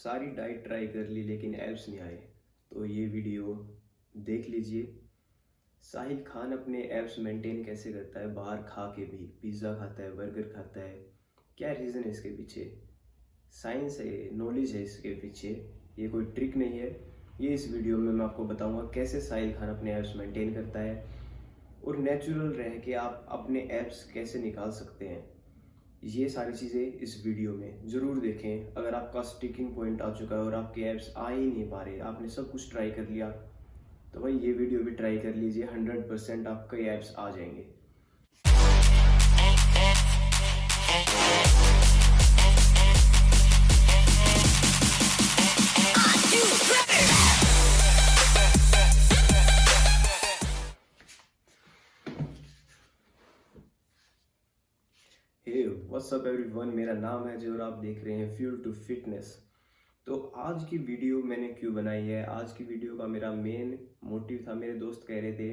सारी diet try कर ली लेकिन एब्स नहीं आए, तो ये वीडियो देख लीजिए। साहिल खान अपने एब्स मेंटेन कैसे करता है बाहर खा के भी, पिज़्ज़ा खाता है, बर्गर खाता है। क्या रीज़न है इसके पीछे? साइंस है, नॉलेज है इसके पीछे, ये कोई ट्रिक नहीं है। ये इस वीडियो में मैं आपको बताऊंगा कैसे साहिल खान अपने एब्स मेंटेन करता है और नेचुरल रह के आप अपने एब्स कैसे निकाल सकते हैं। ये सारी चीज़ें इस वीडियो में ज़रूर देखें। अगर आपका स्टिकिंग पॉइंट आ चुका है और आपके एब्स आ ही नहीं पा रहे, आपने सब कुछ ट्राई कर लिया, तो भाई ये वीडियो भी ट्राई कर लीजिए। 100% आपके एब्स आ जाएंगे। हे व्हाट्स अप एवरीवन, मेरा नाम है जो और आप देख रहे हैं फ्यूल टू फिटनेस। तो आज की वीडियो मैंने क्यों बनाई है? आज की वीडियो का मेरा मेन मोटिव था, मेरे दोस्त कह रहे थे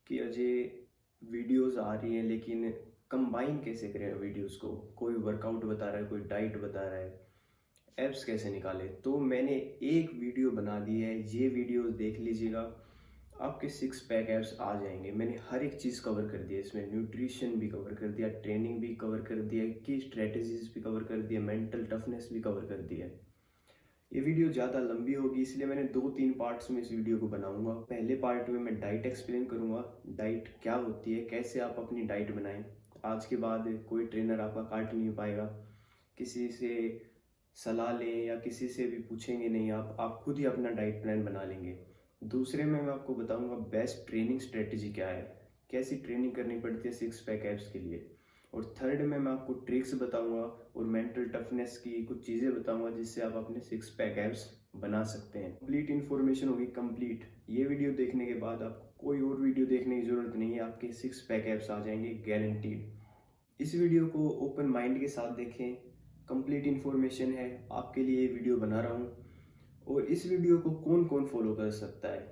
कि अजय वीडियोस आ रही हैं लेकिन कंबाइन कैसे करें वीडियोस को। कोई वर्कआउट बता रहा है, कोई डाइट बता रहा है, एब्स कैसे निकाले। तो मैंने एक वीडियो बना दी है, ये वीडियो देख लीजिएगा, आपके 6 पैक एब्स आ जाएंगे। मैंने हर एक चीज़ कवर कर दिया इसमें, न्यूट्रिशन भी कवर कर दिया, ट्रेनिंग भी कवर कर दिया, की स्ट्रेटजीज भी कवर कर दिया, मेंटल टफनेस भी कवर कर दिया। ये वीडियो ज़्यादा लंबी होगी इसलिए मैंने 2-3 पार्ट्स में इस वीडियो को बनाऊंगा। पहले पार्ट में मैं डाइट एक्सप्लेन करूंगा, डाइट क्या होती है, कैसे आप अपनी डाइट बनाएं। आज के बाद कोई ट्रेनर आपका काट नहीं पाएगा, किसी से सलाह लें या किसी से भी पूछेंगे नहीं, आप खुद ही अपना डाइट प्लान बना लेंगे। दूसरे में मैं आपको बताऊंगा बेस्ट ट्रेनिंग स्ट्रेटजी क्या है, कैसी ट्रेनिंग करनी पड़ती है 6 पैक एब्स के लिए। और थर्ड में मैं आपको ट्रिक्स बताऊंगा और मेंटल टफनेस की कुछ चीज़ें बताऊंगा जिससे आप अपने 6 पैक एब्स बना सकते हैं। कंप्लीट इन्फॉर्मेशन होगी कंप्लीट। ये वीडियो देखने के बाद आपको कोई और वीडियो देखने की ज़रूरत नहीं है, आपके 6 पैक एब्स आ जाएंगे गारंटीड। इस वीडियो को ओपन माइंड के साथ देखें, कंप्लीट इन्फॉर्मेशन है, आपके लिए ये वीडियो बना रहा हूँ। और इस वीडियो को कौन कौन फॉलो कर सकता है?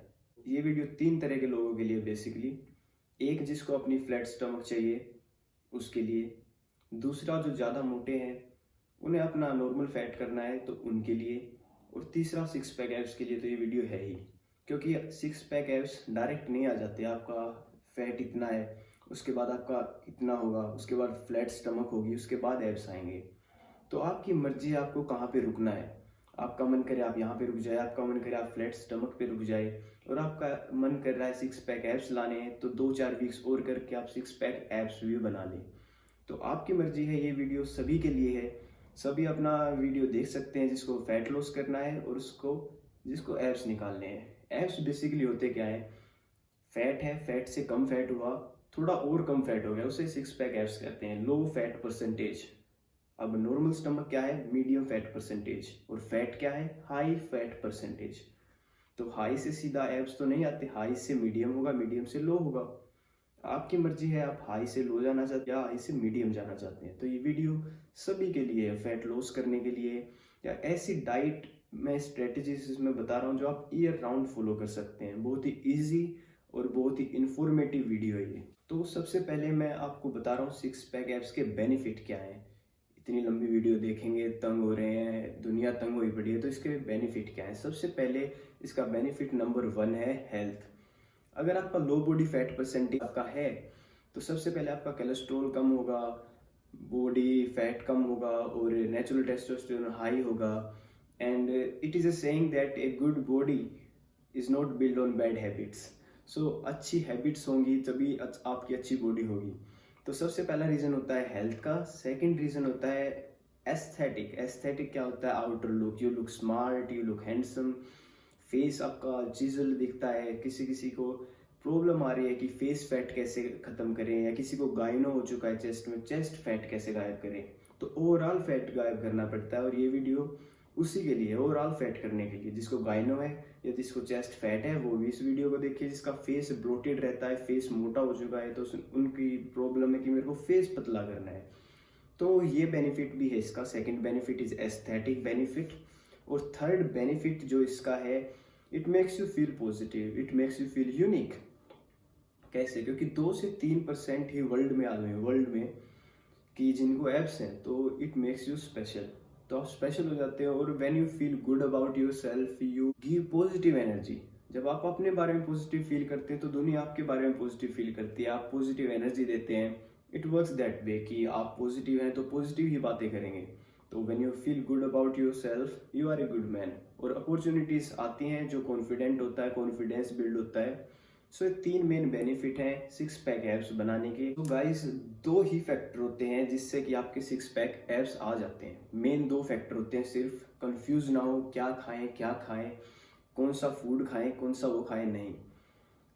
ये वीडियो 3 तरह के लोगों के लिए बेसिकली। एक, जिसको अपनी फ्लैट स्टमक चाहिए उसके लिए। दूसरा, जो ज़्यादा मोटे हैं उन्हें अपना नॉर्मल फैट करना है तो उनके लिए। और तीसरा, 6 पैक एब्स के लिए तो ये वीडियो है ही, क्योंकि 6 पैक एब्स डायरेक्ट नहीं आ जाते। आपका फैट इतना है, उसके बाद आपका इतना होगा, उसके बाद फ्लैट स्टमक होगी, उसके बाद एब्स आएंगे। तो आपकी मर्जी है आपको कहाँ पे रुकना है। आपका मन करे आप यहाँ पे रुक जाए, आपका मन करे आप फ्लैट स्टमक पे रुक जाए, और आपका मन कर रहा है 6 पैक एब्स लाने हैं तो 2-4 वीक्स और करके आप 6 पैक एब्स भी बना लें। तो आपकी मर्जी है, ये वीडियो सभी के लिए है। सभी अपना वीडियो देख सकते हैं जिसको फैट लॉस करना है और उसको जिसको एब्स निकालने हैं। एब्स बेसिकली होते क्या है? फैट है, फैट से कम फैट हुआ, थोड़ा और कम फैट हो गया, उसे 6 पैक एब्स कहते हैं। Low fat percentage. अब नॉर्मल स्टमक क्या है? Medium fat percentage. और फैट क्या है? High fat percentage. तो हाई से सीधा एब्स तो नहीं आते, हाई से मीडियम होगा, मीडियम से लो होगा। आपकी मर्जी है, आप हाई से लो जाना चाहते हैं या हाई से मीडियम जाना चाहते हैं। तो ये वीडियो सभी के लिए है, फैट लॉस करने के लिए या ऐसी डाइट मैं स्ट्रेटजीज इसमें बता रहा हूँ जो आप ईयर राउंड फॉलो कर सकते हैं। बहुत ही ईजी और बहुत ही इंफॉर्मेटिव वीडियो है ये। तो सबसे पहले मैं आपको बता रहा हूँ 6 पैक एब्स के बेनिफिट क्या हैं। इतनी लंबी वीडियो देखेंगे, तंग हो रहे हैं, दुनिया तंग हुई पड़ी है, तो इसके बेनिफिट क्या है? सबसे पहले इसका बेनिफिट नंबर 1 है हेल्थ। अगर आपका लो बॉडी फैट परसेंटेज आपका है तो सबसे पहले आपका कोलेस्ट्रॉल कम होगा, बॉडी फैट कम होगा और नेचुरल टेस्टोस्टेरोन हाई होगा। And it is a saying that a good body is not build on bad habits. So अच्छी हैबिट्स होंगी तभी आपकी अच्छी बॉडी होगी। तो सबसे पहला रीज़न होता है हेल्थ का। सेकंड रीज़न होता है एस्थेटिक। एस्थेटिक क्या होता है? Outer look. You look smart, you look handsome, face आपका चिजल दिखता है। किसी किसी को प्रॉब्लम आ रही है कि फेस फैट कैसे ख़त्म करें, या किसी को गाइनो हो चुका है चेस्ट में, चेस्ट फैट कैसे गायब करें। तो ओवरऑल फैट गायब करना पड़ता है और ये वीडियो उसी के लिए, ओवरऑल फैट करने के लिए। जिसको गाइनो है या जिसको चेस्ट फैट है वो भी इस वीडियो को देखिए। जिसका फेस ब्लोटेड रहता है, फेस मोटा हो चुका है, तो उनकी प्रॉब्लम है कि मेरे को फेस पतला करना है, तो ये बेनिफिट भी है इसका। Second benefit is aesthetic benefit. और थर्ड बेनिफिट जो इसका है, it makes you feel positive, it makes you feel unique. कैसे? क्योंकि 2 से 3% ही वर्ल्ड में आदमी, वर्ल्ड में, कि जिनको एब्स हैं, तो इट मेक्स यू स्पेशल। तो आप स्पेशल हो जाते हो। और when you feel good about yourself you give positive energy. जब आप अपने बारे में पॉजिटिव फील करते हैं तो दुनिया आपके बारे में पॉजिटिव फील करती है, आप पॉजिटिव एनर्जी देते हैं। इट वर्क्स दैट वे कि आप पॉजिटिव हैं तो पॉजिटिव ही बातें करेंगे। तो when you feel good about yourself you are a good man. और अपॉर्चुनिटीज आती हैं, जो कॉन्फिडेंट होता है, कॉन्फिडेंस बिल्ड होता है। सो ये 3 मेन बेनिफिट हैं 6 पैक एब्स बनाने के। तो गाइस 2 ही फैक्टर होते हैं जिससे कि आपके 6 पैक एब्स आ जाते हैं। मेन 2 फैक्टर होते हैं, सिर्फ कंफ्यूज ना हो क्या खाएं, कौन सा फूड खाएं, कौन सा वो खाएं, नहीं।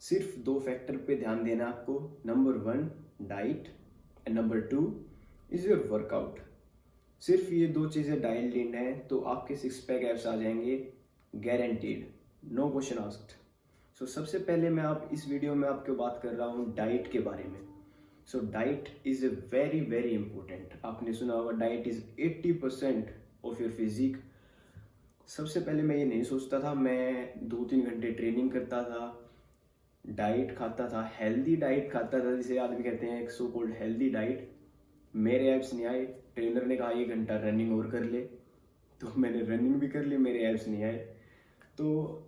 सिर्फ 2 फैक्टर पे ध्यान देना आपको। Number 1 diet and number 2 is your workout. सिर्फ ये 2 चीज़ें डाइल्ड इन है तो आपके 6 पैक एब्स आ जाएंगे, गारंटीड, नो क्वेश्चन आस्क्ड। सो सबसे पहले मैं आप इस वीडियो में आपको बात कर रहा हूँ डाइट के बारे में। So diet is a very very important. आपने सुना होगा diet is 80% of your physique. सबसे पहले मैं ये नहीं सोचता था, मैं 2-3 घंटे ट्रेनिंग करता था, डाइट खाता था, हेल्दी डाइट खाता था, जिसे आदमी कहते हैं एक सो कॉल्ड हेल्दी डाइट। मेरे एब्स नहीं आए। ट्रेनर ने कहा 1 घंटा रनिंग और कर ले, तो मैंने रनिंग भी कर ली, मेरे एब्स नहीं आए। तो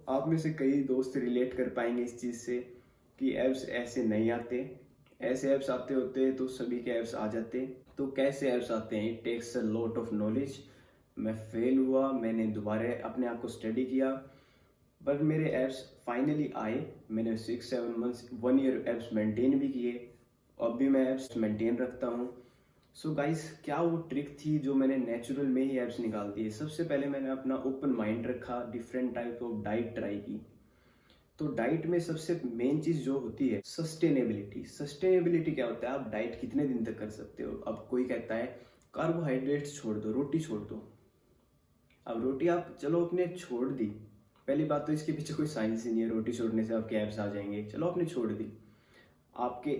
आप में से कई दोस्त रिलेट कर पाएंगे इस चीज़ से कि एब्स ऐसे नहीं आते, ऐसे एब्स आते होते तो सभी के एब्स आ जाते। तो कैसे एब्स आते हैं, it takes a lot of knowledge. मैं फेल हुआ, मैंने दोबारा अपने आप को स्टडी किया, पर मेरे एब्स फाइनली आए। मैंने 6-7 मंथ्स 1 ईयर एब्स मेंटेन भी किए, अब भी मैं एब्स मेंटेन रखता हूँ। सो गाइस क्या वो ट्रिक थी जो मैंने नेचुरल में ही एब्स निकाल दिए? सबसे पहले मैंने अपना ओपन माइंड रखा, different type of diet try की। तो डाइट में सबसे मेन चीज़ जो होती है सस्टेनेबिलिटी। सस्टेनेबिलिटी क्या होता है, आप डाइट कितने दिन तक कर सकते हो? अब कोई कहता है कार्बोहाइड्रेट्स छोड़ दो, रोटी छोड़ दो। अब रोटी आप चलो आपने छोड़ दी, पहली बात तो इसके पीछे कोई साइंस ही नहीं है, रोटी छोड़ने से आपके एब्स आ जाएंगे। चलो आपने छोड़ दी, आपके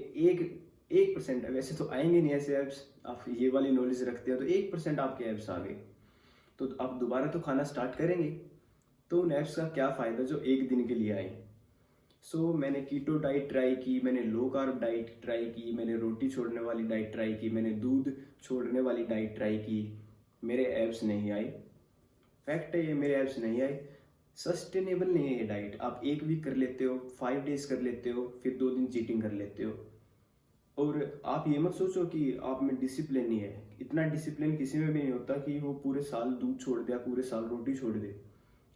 1% है, वैसे तो आएंगे नहीं ऐसे एब्स, आप ये वाली नॉलेज रखते हो तो 1% आपके एब्स आ गए, तो आप दोबारा तो खाना स्टार्ट करेंगे। तो उन एब्स का क्या फ़ायदा जो 1 दिन के लिए आए? सो मैंने कीटो डाइट ट्राई की, मैंने लो कार्ब डाइट ट्राई की, मैंने रोटी छोड़ने वाली डाइट ट्राई की, मैंने दूध छोड़ने वाली डाइट ट्राई की, मेरे एब्स नहीं आए। फैक्ट है ये, मेरे एब्स नहीं आए। सस्टेनेबल नहीं है ये डाइट। आप 1 वीक कर लेते हो, 5 डेज कर लेते हो, फिर 2 दिन चीटिंग कर लेते हो। और आप ये मत सोचो कि आप में डिसिप्लिन नहीं है। इतना डिसिप्लिन किसी में भी नहीं होता कि वो पूरे साल दूध छोड़ दे, पूरे साल रोटी छोड़ दे।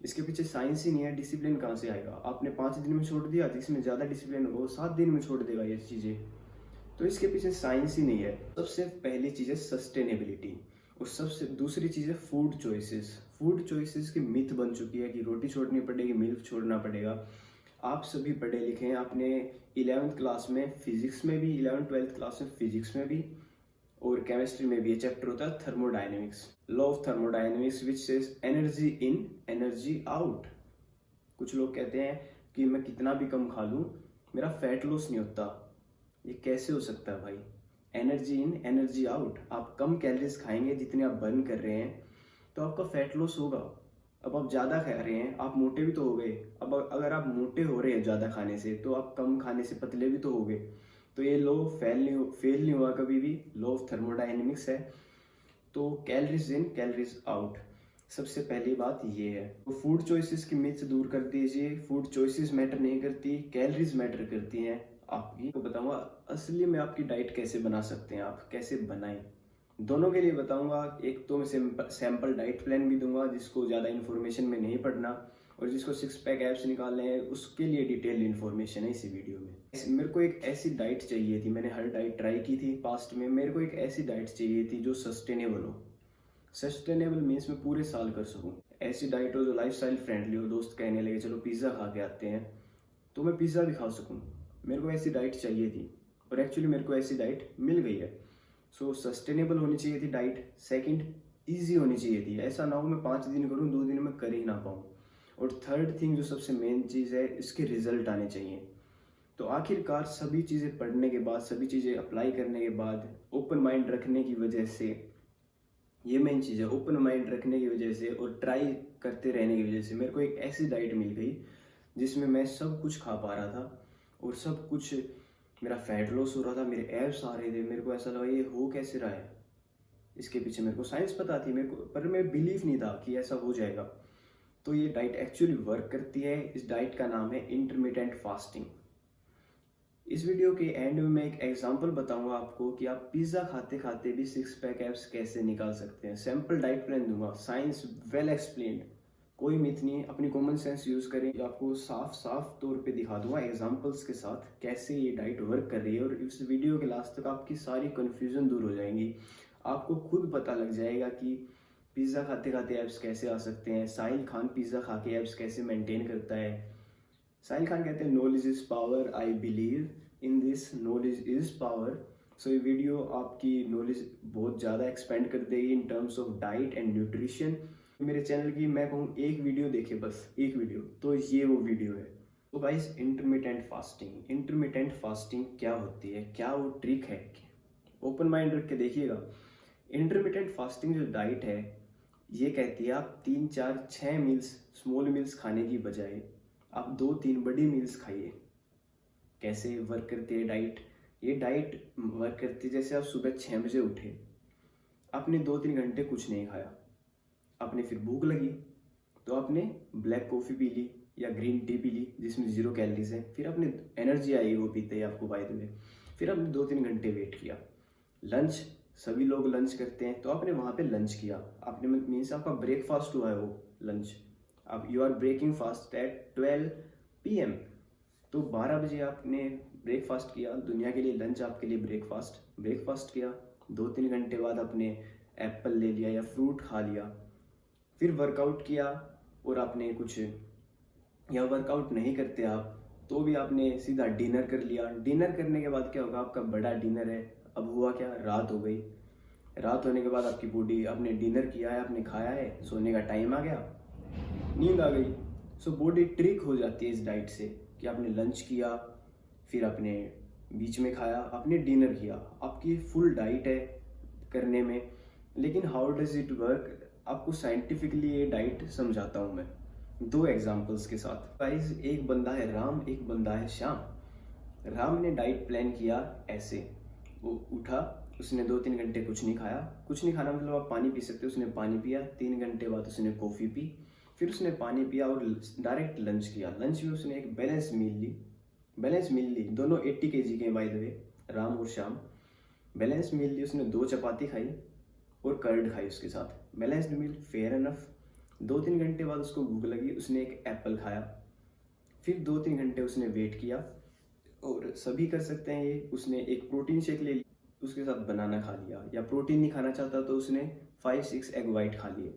इसके पीछे साइंस ही नहीं है। डिसिप्लिन कहाँ से आएगा? आपने 5 दिन में छोड़ दिया, जिसमें ज़्यादा डिसिप्लिन होगा वो 7 दिन में छोड़ देगा ये चीज़ें। तो इसके पीछे साइंस ही नहीं है। सबसे पहली चीज़ है सस्टेनेबिलिटी, और सबसे दूसरी चीज़ है फूड चॉइसेस। फूड चॉइसेस की मिथ बन चुकी है कि रोटी छोड़नी पड़ेगी, मिल्क छोड़ना पड़ेगा। आप सभी पढ़े लिखे हैं, आपने 11th क्लास में फिजिक्स में भी, 11th-12th क्लास में फिजिक्स में भी और केमिस्ट्री में भी ये चैप्टर होता है thermodynamics, law of thermodynamics which says energy in energy out. कुछ लोग कहते हैं कि मैं कितना भी कम खा लूँ मेरा फैट लॉस नहीं होता। ये कैसे हो सकता है भाई? Energy in energy out. आप कम कैलोरीज खाएंगे जितने आप बर्न कर रहे हैं तो आपका फैट लॉस होगा। अब आप ज़्यादा खा रहे हैं, आप मोटे भी तो हो गए। अब अगर आप मोटे हो रहे हैं ज़्यादा खाने से, तो आप कम खाने से पतले भी तो हो गए। तो ये लॉ फेल नहीं हुआ कभी भी, लॉ ऑफ थर्मोडायनेमिक्स है। तो कैलोरीज इन कैलोरीज आउट, सबसे पहली बात ये है। तो फूड चॉइसेस की मिथ दूर कर दीजिए। फूड चॉइसेस मैटर नहीं करती, कैलोरीज मैटर करती हैं। आपकी तो बताऊंगा असली में आपकी डाइट कैसे बना सकते हैं, आप कैसे बनाएं, दोनों के लिए बताऊंगा। एक तो मैं सैम्पल डाइट प्लान भी दूंगा जिसको ज़्यादा इन्फॉर्मेशन में नहीं पढ़ना, और जिसको 6 पैक एब्स निकालने हैं उसके लिए डिटेल इन्फॉर्मेशन है इसी वीडियो में। मेरे को एक ऐसी डाइट चाहिए थी, मैंने हर डाइट ट्राई की थी पास्ट में, मेरे को एक ऐसी डाइट चाहिए थी जो सस्टेनेबल हो। सस्टेनेबल मीन्स मैं पूरे साल कर सकूँ। ऐसी डाइट हो जो लाइफ स्टाइल फ्रेंडली हो। दोस्त कहने लगे चलो पिज़्ज़ा खा के आते हैं, तो मैं पिज़्ज़ा भी खा सकूँ। मेरे को ऐसी डाइट चाहिए थी और एक्चुअली मेरे को ऐसी डाइट मिल गई है। सो सस्टेनेबल होनी चाहिए थी डाइट। सेकंड, इजी होनी चाहिए थी। ऐसा ना हो मैं 5 दिन करूँ 2 दिन में कर ही ना पाऊँ। और थर्ड थिंग जो सबसे मेन चीज़ है, इसके रिजल्ट आने चाहिए। तो आखिरकार सभी चीज़ें पढ़ने के बाद, सभी चीज़ें अप्लाई करने के बाद, ओपन माइंड रखने की वजह से, ये मेन चीज़ है, ओपन माइंड रखने की वजह से और ट्राई करते रहने की वजह से मेरे को एक ऐसी डाइट मिल गई जिसमें मैं सब कुछ खा पा रहा था और सब कुछ, मेरा फैट लॉस हो रहा था, मेरे एब्स आ रहे थे। मेरे को ऐसा लगा ये हो कैसे रहा है। इसके पीछे मेरे को साइंस पता थी, मेरे को, पर मैं बिलीव नहीं था कि ऐसा हो जाएगा। तो ये डाइट एक्चुअली वर्क करती है। इस डाइट का नाम है इंटरमिटेंट फास्टिंग। इस वीडियो के एंड में मैं एक एग्जांपल बताऊंगा आपको कि आप पिज्ज़ा खाते खाते भी 6 पैक एब्स कैसे निकाल सकते हैं। सैम्पल डाइट प्लान दूंगा, साइंस वेल एक्सप्लेन्ड, कोई मिथ नहीं, अपनी कॉमन सेंस यूज करें। आपको साफ साफ तौर पे दिखा दूंगा एग्जांपल्स के साथ कैसे ये डाइट वर्क कर रही है, और इस वीडियो के लास्ट तक आपकी सारी कन्फ्यूजन दूर हो जाएंगी। आपको खुद पता लग जाएगा कि पिज़्ज़ा खाते खाते एब्स कैसे आ सकते हैं। साहिल खान पिज़्ज़ा खा के एब्स कैसे मेंटेन करता है। साहिल खान कहते हैं knowledge is power, I believe in this, knowledge is power. So ये वीडियो आपकी नॉलेज बहुत ज़्यादा एक्सपेंड कर देगी in terms of diet and nutrition. मेरे चैनल की मैं कहूँ एक वीडियो देखे, बस एक वीडियो, तो ये वो वीडियो है। तो guys, intermittent fasting, intermittent fasting क्या होती है, क्या वो ट्रिक है, ओपन माइंड रख के देखिएगा। इंटरमिटेंट फास्टिंग जो डाइट है ये कहती है आप 3 4 6 मील्स, स्मॉल मील्स खाने की बजाय आप 2 3 बड़ी मील्स खाइए। कैसे वर्क करती है डाइट? ये डाइट वर्क करती है जैसे आप सुबह 6 बजे उठे, आपने 2 3 घंटे कुछ नहीं खाया, आपने फिर भूख लगी तो आपने ब्लैक कॉफ़ी पी ली या ग्रीन टी पी ली जिसमें 0 कैलोरीज है, फिर आपने एनर्जी आई वो पीते ही आपको बाय द वे, फिर आपने 2 3 घंटे वेट किया। लंच, सभी लोग लंच करते हैं तो आपने वहाँ पे लंच किया, आपने मीन्स आपका ब्रेकफास्ट हुआ है वो लंच। अब you are breaking fast at 12 PM, तो 12 बजे आपने ब्रेकफास्ट किया, दुनिया के लिए लंच आपके लिए ब्रेकफास्ट किया। 2 3 घंटे बाद आपने एप्पल ले लिया या फ्रूट खा लिया, फिर वर्कआउट किया और आपने कुछ, या वर्कआउट नहीं करते आप तो भी आपने सीधा डिनर कर लिया। डिनर करने के बाद क्या होगा, आपका बड़ा डिनर है, अब हुआ क्या, रात हो गई। रात होने के बाद आपकी बॉडी, आपने डिनर किया है, आपने खाया है, सोने का टाइम आ गया, नींद आ गई। सो बॉडी ट्रिक हो जाती है इस डाइट से कि आपने लंच किया, फिर आपने बीच में खाया, आपने डिनर किया, आपकी फुल डाइट है करने में। लेकिन हाउ डज इट वर्क, आपको साइंटिफिकली ये डाइट समझाता हूँ मैं 2 एग्जांपल्स के साथ। गाइस, एक बंदा है राम, एक बंदा है श्याम। राम ने डाइट प्लान किया ऐसे, वो उठा, उसने 2 3 घंटे कुछ नहीं खाया। कुछ नहीं खाना मतलब आप पानी पी सकते हो, उसने पानी पिया। 3 घंटे बाद उसने कॉफ़ी पी, फिर उसने पानी पिया और डायरेक्ट लंच किया। लंच में उसने एक बैलेंस मील ली, दोनों 80 kg के बाय द वे, राम और श्याम। बैलेंस मील ली, उसने 2 चपाती खाई और कर्ड खाई उसके साथ। बैलेंस्ड मील, फेयर इनफ। 2 3 घंटे बाद उसको भूख लगी, उसने एक एप्पल खाया, फिर 2 3 घंटे उसने वेट किया, और सभी कर सकते हैं ये। उसने एक प्रोटीन शेक ले लिया, उसके साथ बनाना खा लिया, या प्रोटीन नहीं खाना चाहता तो उसने 5 6 एग वाइट खा लिए।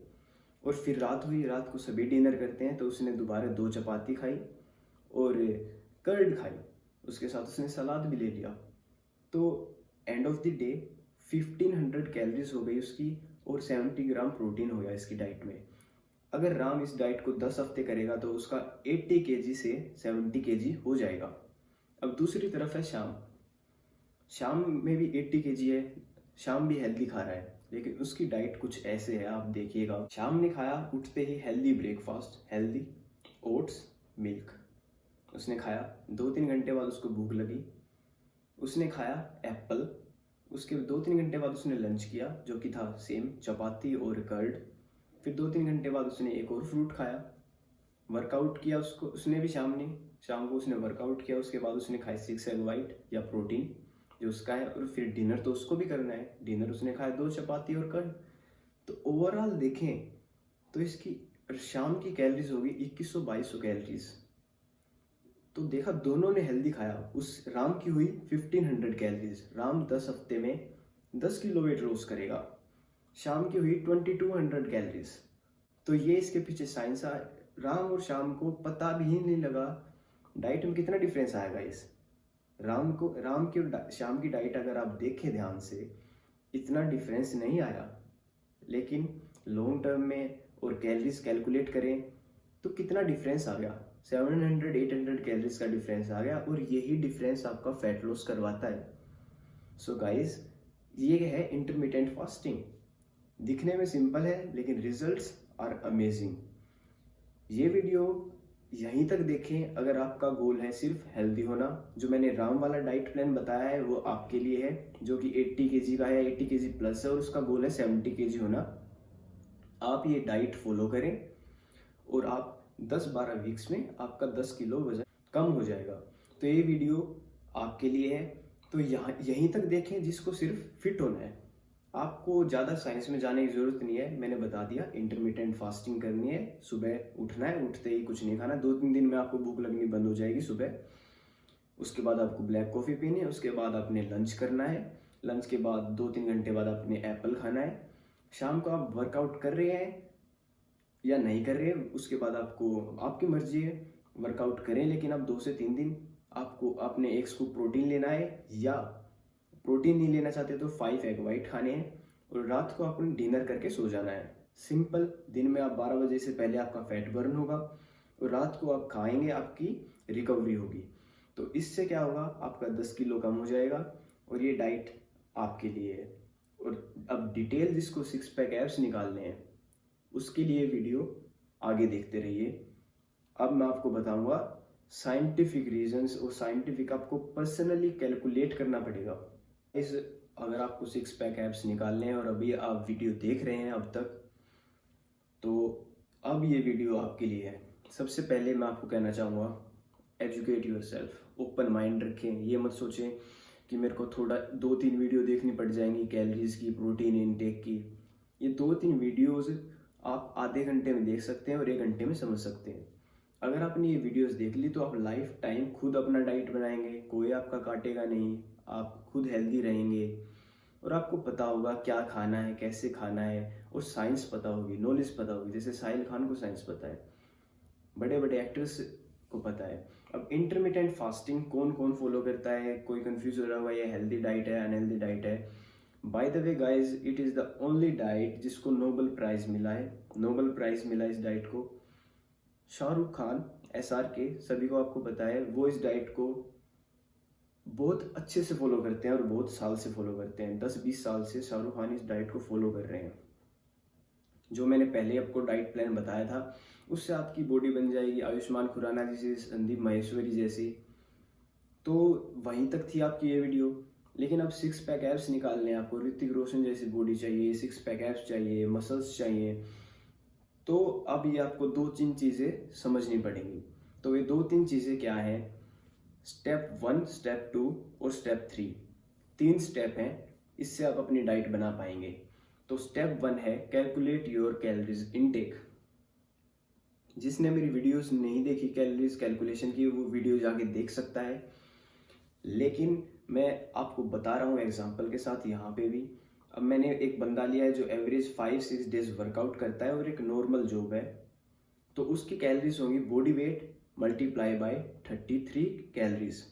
और फिर रात हुई, रात को सभी डिनर करते हैं तो उसने दोबारा 2 चपाती खाई और कर्ड खाई, उसके साथ उसने सलाद भी ले लिया। तो end of the day 1500 calories हो गई उसकी, और 70 ग्राम प्रोटीन हो गया इसकी डाइट में। अगर राम इस डाइट को 10 हफ्ते करेगा तो उसका 80 kg से 70 kg हो जाएगा। अब दूसरी तरफ है श्याम। श्याम में भी 80 kg है, श्याम भी हेल्दी खा रहा है, लेकिन उसकी डाइट कुछ ऐसे है, आप देखिएगा। श्याम ने खाया उठते ही healthy breakfast, healthy oats, milk उसने खाया। 2 3 घंटे बाद उसको भूख लगी, उसने खाया एप्पल। उसके 2 3 घंटे बाद उसने लंच किया जो कि था सेम, चपाती और कर्ड। फिर 2 3 घंटे बाद उसने एक और फ्रूट खाया। वर्कआउट किया उसने भी, शाम को उसने वर्कआउट किया। उसके बाद उसने खाई 6 एग वाइट या प्रोटीन जो उसका है, और फिर डिनर तो उसको भी करना है। डिनर उसने खाया 2 चपाती और कर्ड। तो ओवरऑल देखें तो इसकी शाम की कैलोरीज होगी 2100-2200 कैलोरीज। तो देखा दोनों ने हेल्दी खाया। उस राम की हुई 1500 कैलोरीज, राम 10 हफ्ते में 10 किलो वेट लॉस करेगा। शाम की हुई 2200 कैलोरीज। तो ये इसके पीछे साइंस है। राम और शाम को पता भी नहीं लगा डाइट में कितना डिफरेंस आएगा। इस राम की और शाम की डाइट अगर आप देखें ध्यान से, इतना डिफरेंस नहीं आया, लेकिन लॉन्ग टर्म में और कैलोरीज कैलकुलेट करें तो कितना डिफरेंस आ गया, 700-800 कैलोरीज का डिफरेंस आ गया। और यही डिफरेंस आपका फैट लॉस करवाता है। सो गाइस, ये है इंटरमिटेंट फास्टिंग। दिखने में सिंपल है लेकिन रिजल्ट्स आर अमेजिंग। ये वीडियो यहीं तक देखें। अगर आपका गोल है सिर्फ हेल्दी होना, जो मैंने राम वाला डाइट प्लान बताया है वो आपके लिए है, जो कि 80 केजी का है, 80 केजी प्लस है, और उसका गोल है 70 केजी होना। आप ये डाइट फॉलो करें और आप 10-12 वीक्स में आपका 10 किलो वजन कम हो जाएगा। तो ये वीडियो आपके लिए है। तो यहाँ यहीं तक देखें जिसको सिर्फ फिट होना है। आपको ज़्यादा साइंस में जाने की ज़रूरत नहीं है, मैंने बता दिया। इंटरमिटेंट फास्टिंग करनी है, सुबह उठना है, उठते ही कुछ नहीं खाना। 2-3 दिन में आपको भूख लगनी बंद हो जाएगी सुबह। उसके बाद आपको ब्लैक कॉफ़ी पीनी है। उसके बाद आपने लंच करना है। लंच के बाद 2-3 घंटे बाद आपने एप्पल खाना है। शाम को आप वर्कआउट कर रहे हैं या नहीं कर रहे हैं, उसके बाद आपको आपकी मर्जी है, वर्कआउट करें, लेकिन अब 2 से 3 दिन आपको आपने 1 स्कूप प्रोटीन लेना है, या प्रोटीन नहीं लेना चाहते तो 5 एग वाइट खाने हैं, और रात को आपने डिनर करके सो जाना है। सिंपल। दिन में आप 12 बजे से पहले आपका फैट बर्न होगा, और रात को आप खाएंगे, आपकी रिकवरी होगी। तो इससे क्या होगा, आपका 10 किलो कम हो जाएगा, और ये डाइट आपके लिए है। और अब डिटेल जिसको 6 पैक एब्स निकालने हैं उसके लिए वीडियो आगे देखते रहिए। अब मैं आपको बताऊंगा साइंटिफिक रीजंस, और साइंटिफिक आपको पर्सनली कैलकुलेट करना पड़ेगा। इस अगर आपको 6 पैक एब्स निकालने हैं और अभी आप वीडियो देख रहे हैं अब तक, तो अब ये वीडियो आपके लिए है। सबसे पहले मैं आपको कहना चाहूँगा, educate your self. Open mind रखें। ये मत सोचें कि मेरे को थोड़ा 2-3 वीडियो देखनी पड़ जाएंगी कैलोरीज की, प्रोटीन इनटेक की। ये 2-3 वीडियोस आप आधे घंटे में देख सकते हैं और 1 घंटे में समझ सकते हैं। अगर आपने ये वीडियोस देख ली तो आप लाइफ टाइम खुद अपना डाइट बनाएंगे, कोई आपका काटेगा नहीं, आप खुद हेल्दी रहेंगे, और आपको पता होगा क्या खाना है, कैसे खाना है, और साइंस पता होगी, नॉलेज पता होगी। जैसे साहिल खान को साइंस पता है, बड़े बड़े एक्टर्स को पता है। अब इंटरमिटेंट फास्टिंग कौन कौन फॉलो करता है, कोई कंफ्यूज हो रहा होगा ये हेल्दी डाइट है अनहेल्दी डाइट है। By the way guys, it is the only diet जिसको नोबेल प्राइज मिला है। नोबेल प्राइज मिला इस डाइट को। शाहरुख खान, SRK, सभी को आपको पता है, वो इस डाइट को बहुत अच्छे से फॉलो करते हैं और बहुत साल से फॉलो करते हैं। 10-20 साल से शाहरुख खान इस डाइट को फॉलो कर रहे हैं। जो मैंने पहले आपको डाइट प्लान बताया था, उससे आपकी बॉडी बन जाएगी आयुष्मान खुराना जैसी, संदीप माहेश्वरी जैसी। तो वहीं तक थी आपकी ये वीडियो। लेकिन अब 6 पैक एब्स निकालने हैं आपको। ऋतिक रोशन जैसी बॉडी चाहिए, 6 पैक एब्स चाहिए, मसल्स चाहिए। तो अब ये आपको 2-3 चीज़ें समझनी पड़ेंगी। तो ये 2-3 चीज़ें क्या हैं? स्टेप 1, स्टेप 2 और स्टेप 3। 3 स्टेप हैं, इससे आप अपनी डाइट बना पाएंगे। तो स्टेप 1 है कैलकुलेट योर कैलोरीज इनटेक। जिसने मेरी वीडियोस नहीं देखी कैलोरीज कैलकुलेशन की, वो वीडियो जाके देख सकता है। लेकिन मैं आपको बता रहा हूँ एग्जांपल के साथ यहाँ पे भी। अब मैंने एक बंदा लिया है जो एवरेज 5-6 डेज वर्कआउट करता है और एक नॉर्मल जॉब है। तो उसकी कैलोरीज होंगी body weight multiply by 33 calories.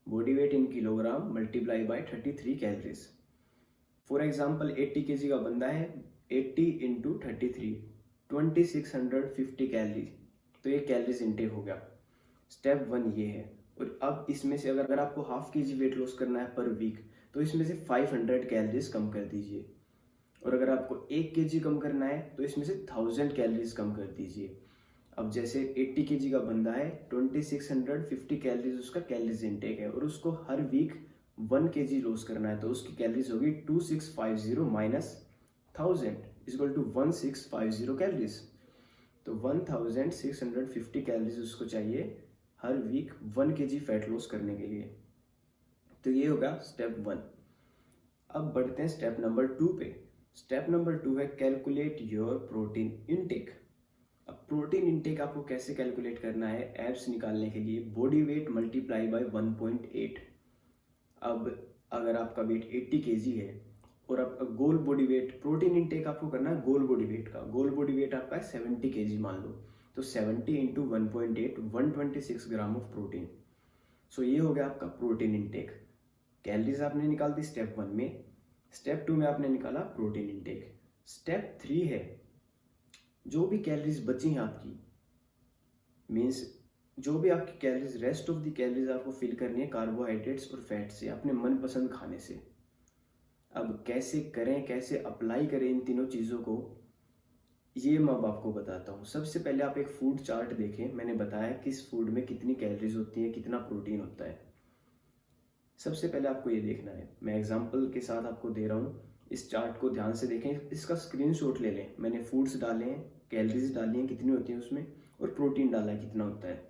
Body weight in kilogram multiply by 33 calories. For example 80 KG का बंदा है, 80 इंटू 33, 2650 कैलोरी। तो ये कैलोरीज इनटेक हो गया। स्टेप 1 ये है। और अब इसमें से अगर आपको हाफ केजी वेट लॉस करना है पर वीक, तो इसमें से 500 कैलोरीज कम कर दीजिए। और अगर आपको 1 केजी कम करना है तो इसमें से 1000 कैलोरीज कम कर दीजिए। अब जैसे 80 केजी का बंदा है, 2650 कैलोरीज उसका कैलोरीज इनटेक है, और उसको हर वीक 1 केजी लॉस करना है, तो उसकी कैलोरीज होगी 2650 माइनस 1000 इक्वल टू 1650 कैलोरीज। तो 1650 कैलोरीज उसको चाहिए हर वीक 1 केजी फैट लॉस करने के लिए। तो ये होगा स्टेप 1। अब बढ़ते हैं स्टेप नंबर 2 पे। स्टेप नंबर 2 है कैलकुलेट योर प्रोटीन इनटेक। अब प्रोटीन इनटेक आपको कैसे कैलकुलेट करना है? एब्स निकालने के लिए बॉडी वेट मल्टीप्लाई बाय 1.8। अब अगर आपका वेट 80 केजी है और आपका गोल बॉडी वेट, प्रोटीन इनटेक आपको करना है गोल बॉडी वेट का। गोल बॉडी वेट आपका है 70 केजी मान लो, तो 70 इंटू 1.8, 126 ग्राम ऑफ प्रोटीन। सो ये हो गया आपका प्रोटीन इनटेक। कैलोरीज आपने निकाल दी स्टेप 1 में। स्टेप 2 में आपने निकाला प्रोटीन इनटेक। स्टेप 3 है, जो भी कैलोरीज बची हैं आपकी, मीन्स जो भी आपकी calories, rest of the calories आपको फिल करनी है कार्बोहाइड्रेट्स और फैट से, अपने मनपसंद खाने से। अब कैसे करें, कैसे अप्लाई करें इन तीनों चीज़ों को, ये मैं अब आपको बताता हूँ। सबसे पहले आप एक फूड चार्ट देखें, मैंने बताया किस फूड में कितनी कैलोरीज होती हैं, कितना प्रोटीन होता है। सबसे पहले आपको ये देखना है, मैं एग्जांपल के साथ आपको दे रहा हूँ। इस चार्ट को ध्यान से देखें, इसका स्क्रीनशॉट ले लें। मैंने फूड्स डाले हैं, कैलोरीज डाली हैं कितनी होती हैं उसमें, और प्रोटीन डाला है कितना होता है।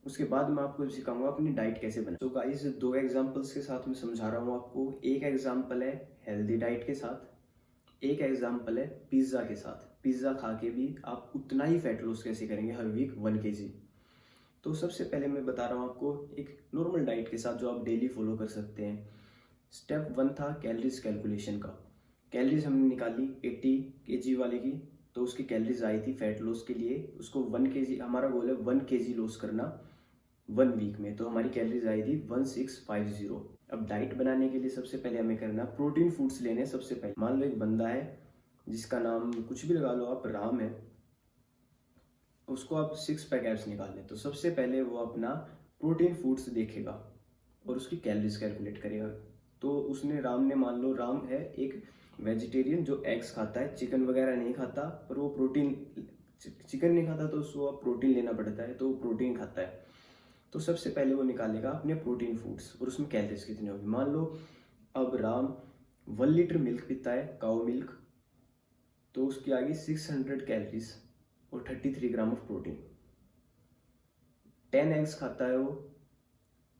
उसके बाद मैं आपको सिखाऊंगा अपनी डाइट कैसे बनाए। तो गाइस, दो एग्जांपल्स के साथ मैं समझा रहा हूँ आपको। एक एग्जांपल है हेल्दी डाइट के साथ, एक एग्जांपल है पिज़्ज़ा के साथ। पिज़्ज़ा खा के भी आप उतना ही फैट लॉस कैसे करेंगे हर वीक 1 kg। तो सबसे पहले मैं बता रहा हूँ आपको एक नॉर्मल डाइट के साथ जो आप डेली फॉलो कर सकते हैं। स्टेप 1 था कैलोरीज कैलकुलेशन का। कैलोरीज हमने निकाली 80 kg वाले की, तो उसकी कैलोरीज आई थी फैट लॉस के लिए। उसको 1 kg, हमारा गोल है 1 kg लॉस करना 1 वीक में, तो हमारी कैलोरीज आई थी 1650। अब डाइट बनाने के लिए सबसे पहले हमें करना प्रोटीन फूड्स लेने। सबसे पहले मान लो एक बंदा है जिसका नाम कुछ भी लगा लो आप, राम है, उसको आप 6 पैक एब्स निकाल लें। तो सबसे पहले वो अपना प्रोटीन फूड्स देखेगा और उसकी कैलोरीज कैलकुलेट करेगा। तो उसने, राम ने, मान लो राम है एक वेजिटेरियन जो एग्स खाता है, चिकन वगैरह नहीं खाता, पर वो प्रोटीन, चिकन नहीं खाता तो उसको अब प्रोटीन लेना पड़ता है, तो वो प्रोटीन खाता है। तो सबसे पहले वो निकालेगा अपने प्रोटीन फूड्स और उसमें कैलोरीज कितनी होगी। मान लो अब राम 1 लीटर मिल्क पीता है, काउ मिल्क, तो उसकी आ गई 600 कैलोरीज और 33 ग्राम ऑफ प्रोटीन। 10 एग्स खाता है वो,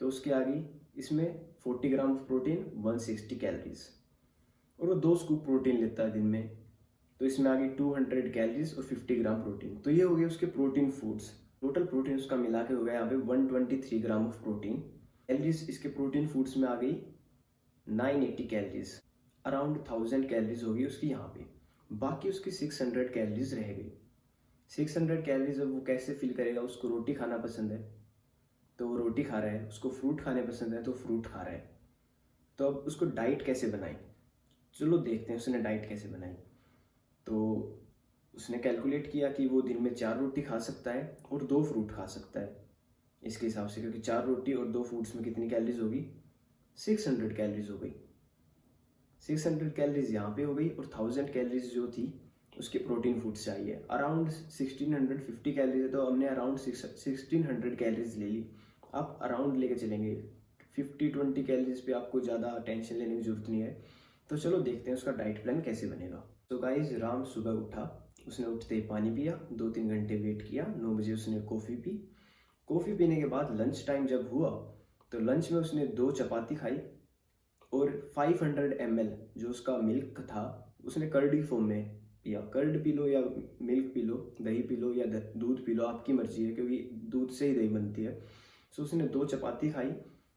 तो उसकी आ गई इसमें 40 ग्राम ऑफ प्रोटीन, 160 कैलोरीज। और वो 2 स्कूप प्रोटीन लेता है दिन में, तो इसमें आ गई 200 कैलोरीज और 50 ग्राम प्रोटीन। तो ये हो गए उसके प्रोटीन फूड्स। टोटल प्रोटीन उसका मिला के हो गया यहाँ पे 123 ग्राम ऑफ प्रोटीन। कैलोरीज इसके प्रोटीन फूड्स में आ गई 980 कैलोरीज, अराउंड 1000 कैलोरीज होगी उसकी यहाँ पे। बाकी उसकी 600 कैलोरीज रह गई। 600 कैलोरीज अब वो कैसे फिल करेगा। उसको रोटी खाना पसंद है तो वो रोटी खा रहा है, उसको फ्रूट खाने पसंद है तो फ्रूट खा रहा है। तो अब उसको डाइट कैसे बनाई, चलो देखते हैं उसने डाइट कैसे बनाई। तो उसने कैलकुलेट किया कि वो दिन में 4 रोटी खा सकता है और 2 फ्रूट खा सकता है इसके हिसाब से, क्योंकि 4 रोटी और 2 फ्रूट्स में कितनी कैलोरीज होगी, 600 कैलोरीज हो गई। 600 कैलोरीज यहाँ पे हो गई और 1000 कैलोरीज जो थी उसके प्रोटीन फूड्स चाहिए, अराउंड 1650 कैलोरीज है, तो हमने अराउंड 1600 कैलोरीज ले ली। आप अराउंड लेके चलेंगे, 50-20 कैलोरीज पे आपको ज़्यादा टेंशन लेने की जरूरत नहीं है। तो चलो देखते हैं उसका डाइट प्लान कैसे बनेगा। तो गाइज, राम सुबह उठा, उसने उठते ही पानी पिया, 2-3 घंटे वेट किया, 9 बजे उसने कॉफ़ी पी। कॉफ़ी पीने के बाद लंच टाइम जब हुआ तो लंच में उसने 2 चपाती खाई और 500 ml जो उसका मिल्क था उसने कर्ड की फॉर्म में पिया। कर्ड पी लो या मिल्क पी लो, दही पी लो या दूध पी लो, आपकी मर्जी है, क्योंकि दूध से ही दही बनती है। सो उसने 2 चपाती खाई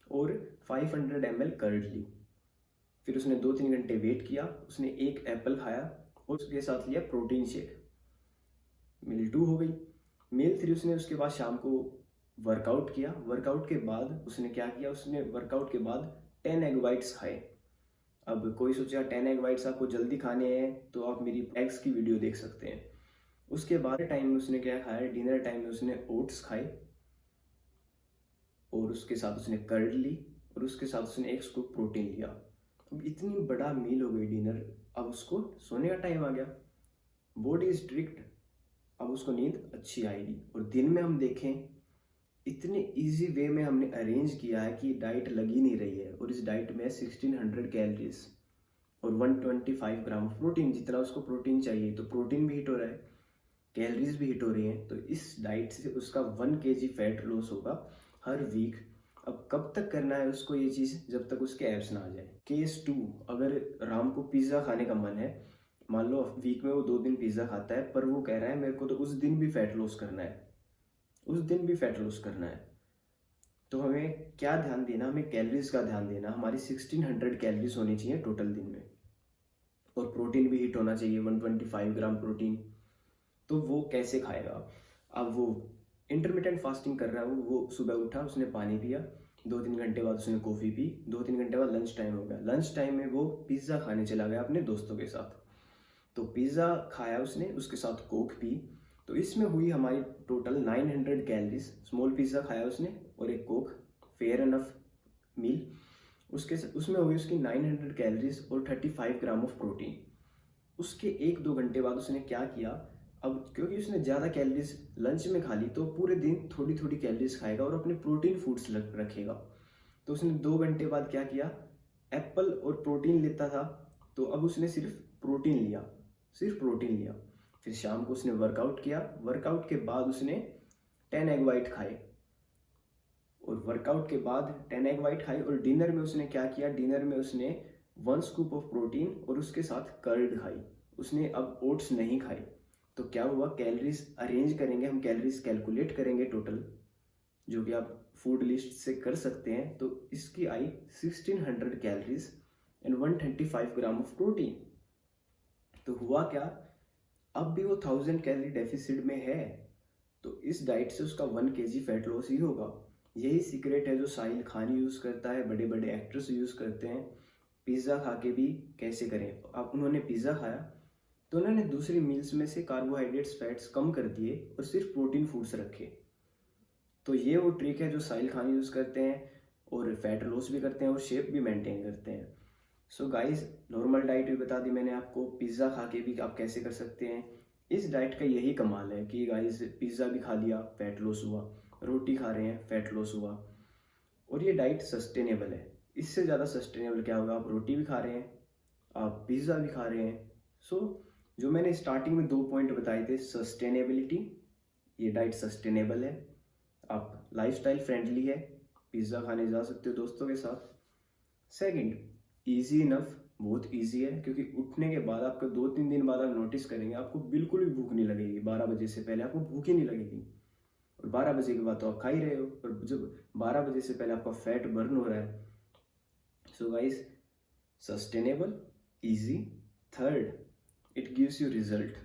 और 500 ml कर्ड ली। फिर उसने 2-3 घंटे वेट किया, उसने 1 एप्पल खाया और उसके साथ लिया प्रोटीन शेक। मील 2 हो गई। मील 3 उसने उसके बाद शाम को वर्कआउट किया। वर्कआउट के बाद उसने क्या किया, उसने वर्कआउट के बाद 10 एग वाइट्स खाए। अब कोई सोचेगा 10 एग वाइट्स आपको जल्दी खाने हैं, तो आप मेरी एग्स की वीडियो देख सकते हैं। उसके बाद टाइम में उसने क्या खाया, डिनर टाइम में उसने ओट्स खाए और उसके साथ उसने कर्ड ली और उसके साथ उसने 1 स्कूप प्रोटीन लिया। अब इतनी बड़ा मील हो गई डिनर। अब उसको सोने का टाइम आ गया, बॉडी स्ट्रिक्ट, अब उसको नींद अच्छी आएगी। और दिन में हम देखें, इतने इजी वे में हमने अरेंज किया है कि डाइट लगी नहीं रही है। और इस डाइट में 1600 कैलोरीज और 125 ग्राम प्रोटीन, जितना उसको प्रोटीन चाहिए, तो प्रोटीन भी हिट हो रहा है, कैलोरीज भी हिट हो रही हैं। तो इस डाइट से उसका 1 kg फैट लॉस होगा हर वीक। अब कब तक करना है उसको ये चीज़, जब तक उसके एब्स ना आ जाए। केस 2, अगर राम को पिज़्ज़ा खाने का मन है, मान लो वीक में वो 2 दिन पिज़्ज़ा खाता है, पर वो कह रहा है मेरे को तो उस दिन भी फैट लॉस करना है, उस दिन भी फैट लॉस करना है। तो हमें क्या ध्यान देना, हमें कैलोरीज का ध्यान देना। हमारी 1600 कैलोरीज होनी चाहिए टोटल दिन में, और प्रोटीन भी हिट होना चाहिए, 125 ग्राम प्रोटीन। तो वो कैसे खाएगा। अब वो इंटरमिटेंट फास्टिंग कर रहा है, वो सुबह उठा, उसने पानी पिया, 2-3 घंटे बाद उसने कॉफ़ी पी, 2-3 घंटे बाद लंच टाइम हो गया। लंच टाइम में वो पिज़्ज़ा खाने चला गया अपने दोस्तों के साथ। तो पिज़्ज़ा खाया उसने, उसके साथ कोक पी। तो इसमें हुई हमारी टोटल 900 कैलोरीज। स्मॉल पिज़्ज़ा खाया उसने और एक कोक, फेयर इनफ मील। उसमें हुई उसकी 900 कैलोरीज और 35 ग्राम ऑफ प्रोटीन। उसके 1-2 घंटे बाद उसने क्या किया, अब क्योंकि उसने ज़्यादा कैलोरीज लंच में खा ली तो पूरे दिन थोड़ी थोड़ी कैलोरीज खाएगा और अपने प्रोटीन फूड्स रखेगा। तो उसने 2 घंटे बाद क्या किया, एप्पल और प्रोटीन लेता था, तो अब उसने सिर्फ प्रोटीन लिया, सिर्फ प्रोटीन लिया। फिर शाम को उसने वर्कआउट किया, वर्कआउट के बाद उसने 10 एग वाइट खाए, और वर्कआउट के बाद 10 एग वाइट खाई। और डिनर में उसने क्या किया, डिनर में उसने 1 स्कूप ऑफ प्रोटीन और उसके साथ कर्ड खाई। उसने अब ओट्स नहीं खाई। तो क्या हुआ, कैलोरीज अरेंज करेंगे हम, कैलोरीज कैलकुलेट करेंगे टोटल, जो कि आप फूड लिस्ट से कर सकते हैं। तो इसकी आई 1600 calories and 135 gram of protein. तो हुआ क्या, अब भी वो 1000 कैलोरी डेफिसिट में है। तो इस डाइट से उसका 1 kg फैट लॉस ही होगा। यही सीक्रेट है जो साहिल खान यूज़ करता है, बड़े बड़े एक्टर्स यूज़ करते हैं। पिज़्ज़ा खा के भी कैसे करें, अब उन्होंने पिज़्ज़ा खाया तो उन्होंने दूसरी मील्स में से कार्बोहाइड्रेट्स फैट्स कम कर दिए और सिर्फ प्रोटीन फूड्स रखे। तो ये वो ट्रिक है जो साहिल खान यूज़ करते हैं, और फैट लॉस भी करते हैं और शेप भी मेंटेन करते हैं। सो गाइस, नॉर्मल डाइट भी बता दी मैंने आपको, पिज़्ज़ा खा के भी आप कैसे कर सकते हैं। इस डाइट का यही कमाल है कि गाइस पिज़्ज़ा भी खा लिया, फैट लॉस हुआ, रोटी खा रहे हैं, फैट लॉस हुआ, और ये डाइट सस्टेनेबल है। इससे ज़्यादा सस्टेनेबल क्या होगा, आप रोटी भी खा रहे हैं, आप पिज़्ज़ा भी खा रहे हैं। सो जो मैंने स्टार्टिंग में 2 पॉइंट बताए थे, सस्टेनेबिलिटी, ये डाइट सस्टेनेबल है, आप लाइफस्टाइल फ्रेंडली है, पिज़्ज़ा खाने जा सकते हो दोस्तों के साथ। सेकंड, इजी इनफ, बहुत इजी है, क्योंकि उठने के बाद आपको 2-3 दिन बाद आप नोटिस करेंगे आपको बिल्कुल भी भूख नहीं लगेगी। 12 बजे से पहले आपको भूख ही नहीं लगेगी, और 12 बजे के बाद तो आप खा ही रहे हो, और जब 12 बजे से पहले आपका फैट बर्न हो रहा है। So guys, sustainable, easy, third, it gives you result.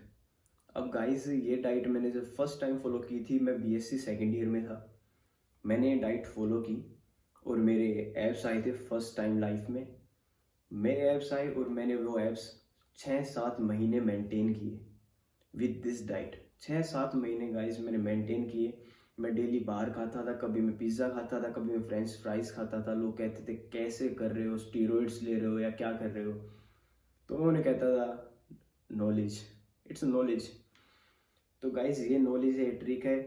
अब गाइस, ये डाइट मैंने जब फर्स्ट टाइम फॉलो की थी, मैं BSc सेकेंड ईयर में था, मैंने ये डाइट फॉलो की और मेरे एब्स आए थे फर्स्ट टाइम लाइफ में। मेरे एब्स आए और मैंने वो एब्स 6-7 महीने मेंटेन किए विद दिस डाइट। 6-7 महीने गाइस मैंने मेंटेन किए। मैं डेली बाहर खाता था, कभी मैं पिज़्ज़ा खाता था, कभी मैं फ्रेंच फ्राइज खाता था। लोग कहते थे कैसे कर रहे हो, स्टीरॉइड्स ले रहे हो या क्या कर रहे हो, तो उन्होंने कहता था नॉलेज, इट्स नॉलेज। तो गाइस, ये नॉलेज है, ट्रिक है,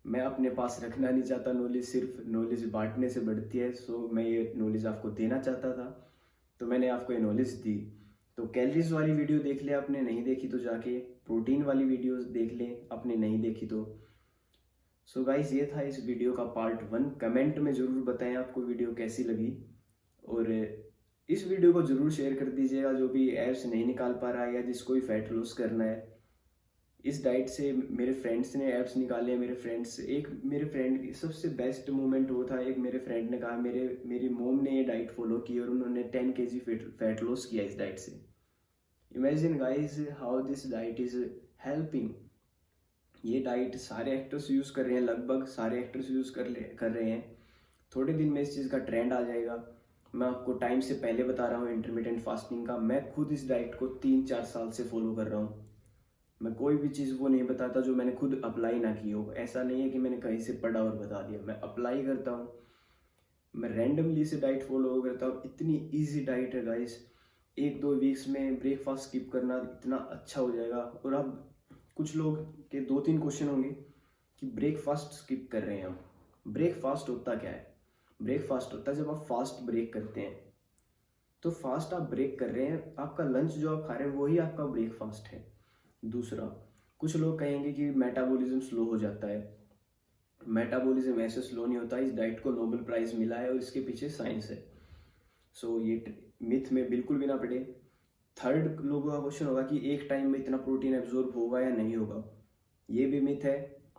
मैं अपने पास रखना नहीं चाहता नॉलेज, सिर्फ नॉलेज बांटने से बढ़ती है। सो मैं ये नॉलेज आपको देना चाहता था, तो मैंने आपको ये नॉलेज दी। तो कैलोरीज वाली वीडियो देख ले, आपने नहीं देखी तो जाके प्रोटीन वाली वीडियोस देख ले, आपने नहीं देखी तो। सो गाइस, ये था इस वीडियो का पार्ट 1। कमेंट में ज़रूर बताएं आपको वीडियो कैसी लगी, और इस वीडियो को ज़रूर शेयर कर दीजिएगा जो भी एब्स नहीं निकाल पा रहा है या जिसको भी फैट लॉस करना है। इस डाइट से मेरे फ्रेंड्स ने एब्स निकाले हैं, मेरे फ्रेंड्स, एक मेरे फ्रेंड की सबसे बेस्ट मोमेंट वो था, एक मेरे फ्रेंड ने कहा मेरी मोम ने ये डाइट फॉलो की और उन्होंने 10 kg फैट लॉस किया इस डाइट से। Imagine guys how this diet is helping. ये डाइट सारे एक्टर्स यूज़ कर रहे हैं, लगभग सारे एक्टर्स यूज़ कर रहे हैं। थोड़े दिन में इस चीज़ का ट्रेंड आ जाएगा। मैं आपको टाइम से पहले बता रहा हूँ इंटरमिटेंट फास्टिंग का, मैं खुद इस डाइट को 3-4 साल से फॉलो कर रहा हूँ। मैं कोई भी चीज़ वो नहीं बताता जो मैंने खुद अप्लाई ना की हो। ऐसा नहीं है कि मैंने कहीं से पढ़ा और बता दिया, मैं अप्लाई करता हूँ, मैं रैंडमली से डाइट फॉलो करता हूँ। इतनी इजी डाइट है गाइस, 1-2 वीक्स में ब्रेकफास्ट स्किप करना इतना अच्छा हो जाएगा। और अब कुछ लोग के 2-3 क्वेश्चन होंगे कि ब्रेकफास्ट स्किप कर रहे हैं हम। ब्रेकफास्ट होता क्या है, ब्रेकफास्ट होता है जब आप फास्ट ब्रेक करते हैं। तो फास्ट आप ब्रेक कर रहे हैं, आपका लंच जो आप खा रहे हैं वही आपका ब्रेकफास्ट है। दूसरा, कुछ लोग कहेंगे कि मेटाबॉलिज्म स्लो हो जाता है। मेटाबॉलिज्म ऐसे स्लो नहीं होता, इस डाइट को नोबेल प्राइज मिला है और इसके पीछे साइंस है। सो ये मिथ में बिल्कुल भी ना पड़े। थर्ड लोगों का क्वेश्चन होगा कि एक टाइम में इतना प्रोटीन एब्जॉर्ब होगा या नहीं होगा, ये भी मिथ है।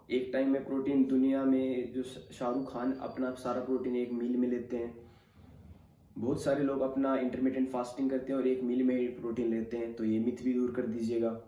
एक टाइम में प्रोटीन, दुनिया में जो शाहरुख खान अपना सारा प्रोटीन एक मील में लेते हैं, बहुत सारे लोग अपना इंटरमिटेंट फास्टिंग करते हैं और एक मील में ही प्रोटीन लेते हैं, तो ये मिथ भी दूर कर दीजिएगा।